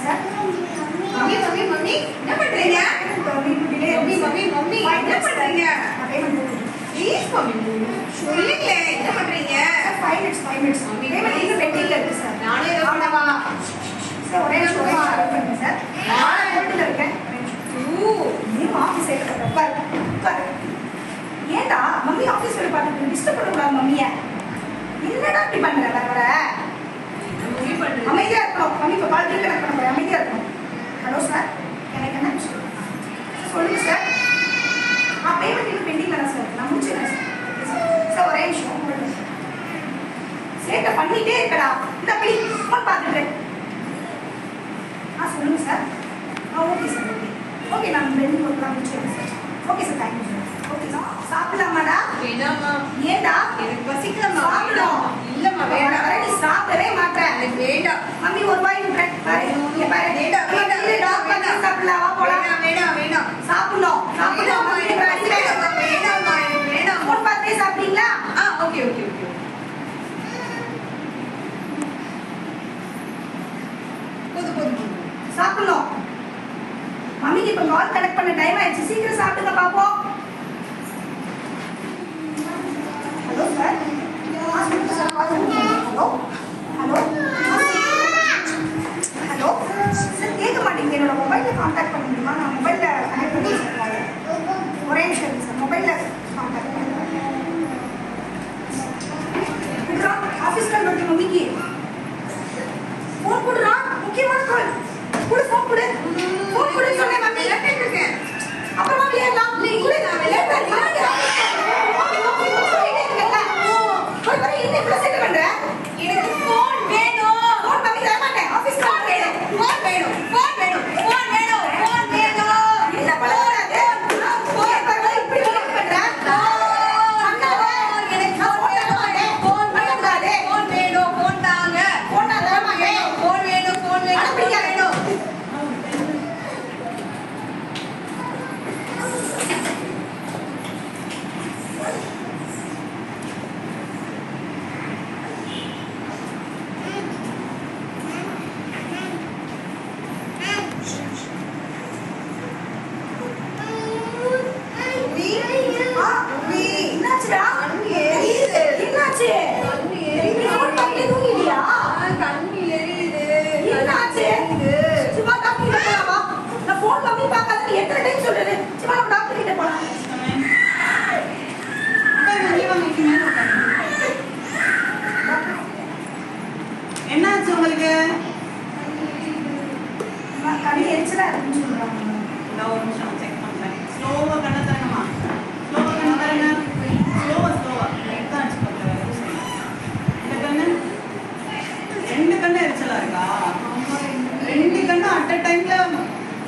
Sir. Mummy mummy mummy என்ன பண்றீங்க? Mummy mummy mummy என்ன பண்றீங்க? ப்ளீஸ் மம்மி சொல்லுங்க என்ன பண்றீங்க? 5 minutes மம்மி பேமெண்ட் இங்க பெண்டிங்ல இருக்கு சார். நானே ஏதோ பண்ணவா சார். ஒரே நிமிஷம் வெயிட் பண்ணுங்க சார். நான் ஹோட்டல்ல இருக்கேன். நீ ஆபீஸ் ஏறிட்ட உட்கார். ஏண்டா மம்மி ஆபீஸ் வேலை பார்த்துட்டு டிஸ்டர்ப் பண்ணக்கூடாது மம்மிய. என்னடா இப்படி பண்ற வர அமைதியா இருக்கணும். மம்மி இப்போ கால் கனெக்ட் பண்ண போறேன். அமைதியா இருக்கணும். ஹலோ சார், எனக்கு என்ன சொல்லுங்க சார். பேமெண்ட் இன்னும் பெண்டிங்ல தான் சார். நான் முடிச்சிடுறேன் சார். ஒரே நிமிஷம் சேட்டை பண்ணிட்டே இருக்கடா. இந்த அப்படி ஃபோன் பார்த்துட்டு சொல்லுங்க சார். Okay sir. ஓகே நான் பெண்டிங் ஒர்க்லாம் முடிச்சிடுறேன் sir. Okay sir, thank you sir. Okay sir. சாப்பிடலாமாடா? வேணாமா. ஏண்டா? எனக்கு பசிக்கலமா. சாப்பிடலாம். இல்லம்மா வேணாம். நீ சாப்பிடவே மாட்டேன். எனக்கு வேண்டாம். மம்மி ஒரு வாய் விடுறேன். பாரு இங்க பாரு. வேண்டாம் வேண்டாம். டாக் பண்ணி சாப்பிடலாம். வா போலாம். வேண்டாம் வேண்டாம். சாப்பிடணும். சாப்பிடணும். வேண்டாம்மா. வேண்டாம். ஃபோன் பார்த்தே சாப்பிட்டீங்களா? Okay okay okay. போதும் சாப்பிடணும். மம்மிக்கு இப்போ கால் கனெக்ட் பண்ண டைம் ஆயிடுச்சு. சீக்கிரம் சாப்பிடுங்க பாப்போம். Hello sir. Hello hello sir, கேட்க மாட்டேங்குது. என்னோட மொபைலில் கான்டாக்ட் பண்ண முடியுமா? நான் மொபைலில் கனெக்ட் பண்ணி சார். ஒரே நிமிஷம் சார். மொபைலில் கான்டாக்ட் பண்ணுறேன். ஆஃபீஸில் நோட்டி மம்மிக்கு ஃபோன் கொடுறான். முக்கியமான கால் கொடு. ஃபோன் கொடு. ஃபோன் கொடு சொன்னேன் மம்மி. கேட்டுட்டு இருக்கேன். அப்புறமா விளையாடலாம். நீ கூட நான் விளையாடுறேன். என்ன இவ்வளவு செட் பண்ற? எனக்கு ஃபோன் வேணும். ஃபோன் மம்மி தர மாட்டேன். ஆபீஸ் கால் வேணும். ஃபோன் வேணும். ஃபோன் வேணும். ஃபோன் வேணும். ஃபோன் வேணும். என்ன பண்ணாதே. ஃபோன் பண்ற இப்படி பண்ற. அண்ணாவே எனக்கு ஃபோன் வேணும். ஃபோன் பண்ணாதே. ஃபோன் வேணும். ஃபோன் தாங்க. ஃபோன் தர மாட்டேன். ஃபோன் வேணும். ஃபோன் வேணும். அனுப்பிங்க வேணும். என்னாச்சு உங்களுக்கு? கண்ணு எரிச்சலா இருக்குன்னு சொல்றாங்க. நான் ஒரு நிமிஷம் செக் பண்றேன். ஸ்லோவா கண்ண தரணுமா? ஸ்லோவா கண்ண தரங்க. ஸ்லோவா லைட்டா அடிச்சு பாருங்க. இந்த கண்ணு ரெண்டு கண்ணு எரிச்சலா இருக்கா? ரெண்டு கண்ணு அட் அ டைம்ல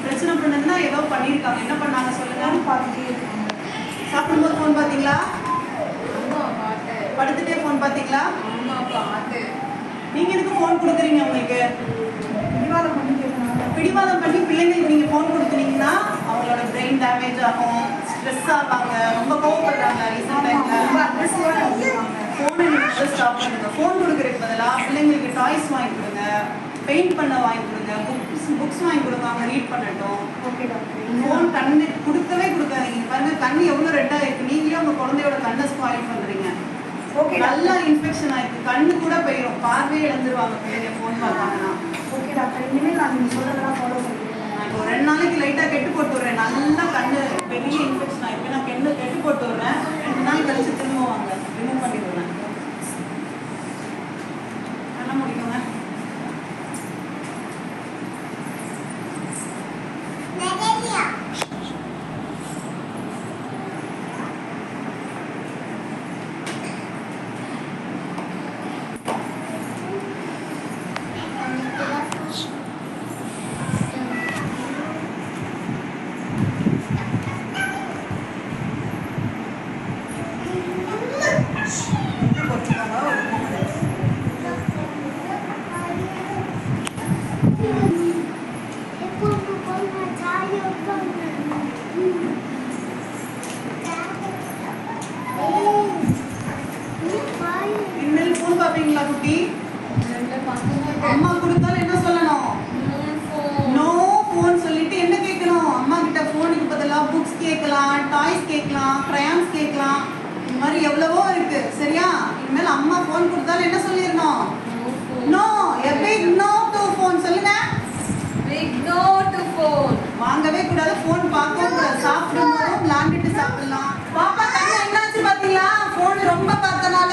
பிரச்சனை பண்ணதுன்னா ஏதோ பண்ணிருக்காங்க. என்ன பண்ணாங்க சொல்லுங்க. பார்த்துட்டே இருக்காங்க. சாப்பிடும்போது ஃபோன் பாத்தீங்களா? அம்மா பார்த்தேன். படுத்துட்டே ஃபோன் பாத்தீங்களா? அம்மா பார்த்தேன். நீங்க எதுக்கு ஃபோன் கொடுக்குறீங்க? உங்களுக்கு பிடிவாதம் பண்ணி பிள்ளைங்களுக்கு நீங்க ஃபோன் கொடுக்குறீங்கன்னா அவங்களோட பிரெயின் டேமேஜ் ஆகும், ஸ்ட்ரெஸ் ஆவாங்க, ரொம்ப கோவப்படுறாங்க. ரீசெண்ட் டைம்ல ஃபோனை நீங்க ஸ்டாப் பண்ணுங்க. ஃபோன் கொடுக்குறதுக்கு பதிலாக பிள்ளைங்களுக்கு டாய்ஸ் வாங்கி கொடுங்க, பெயிண்ட் பண்ண வாங்கி கொடுங்க, புக்ஸ் வாங்கி கொடுங்க, அவங்க ரீட் பண்ணட்டும். ஃபோன் கண்ணு கொடுக்கவே கொடுக்காதீங்க. பாருங்க கண்ணு எவ்வளோ ரெட்டாக இருக்கு. நீங்களே உங்க குழந்தையோட கண்ணை ஸ்பாயில் பண்றீங்க. நல்லா இன்ஃபெக்ஷன் ஆயிருக்கு. கண்ணு கூட போயிடும். பார்வையே இழந்துருவாங்க பிள்ளைங்க ஃபோன் பார்த்தாங்கன்னா. ஓகே டாக்டர், இனிமேல் நான் நீங்கள் சொல்கிறதெல்லாம் ஃபாலோ பண்ணுறேன். நான் இப்போ 2 நாளைக்கு லைட்டாக கெட்டு போட்டு விட்றேன். நல்லா கண்ணு பெரிய இன்ஃபெக்ஷன் ஆயிருக்கு. நான் கெட்டு போட்டு விட்றேன். 2 நாள் கழிச்சு திரும்ப வாங்க, ரிமூவ் பண்ணி விடுறேன். நல்லா முடிக்குங்க. கேட்கலாம், டாய்ஸ் கேட்கலாம், கிரையான்ஸ் கேட்கலாம். இந்த மாதிரி எவ்வளவோ இருக்கு. சரியா? இனிமேல் அம்மா ஃபோன் கொடுத்தாலும் என்ன சொல்லிடணும்? No. A big no to phone. சொல்லுங்க. Big no to phone. வாங்கவே கூடாது, ஃபோன் பார்க்கவும் கூடாது. சாப்பிடும்போது விளையாண்டுட்டு சாப்பிடலாம். பாப்பா கண்ணு என்னாச்சு பாத்தீங்களா? ஃபோன் ரொம்ப பார்த்தனால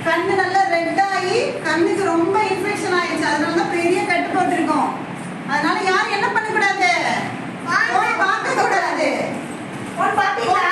கண்ணு நல்லா ரெட் ஆகி கண்ணுக்கு ரொம்ப இன்ஃபெக்ஷன் ஆயிடுச்சு. அதனால தான் பெரிய கட்டு போட்டிருக்கோம். அதனால யாரும் என்ன பண்ணக்கூடாது? ஃபோன் பார்க்க கூடாது. Phone பாத்தீங்களா?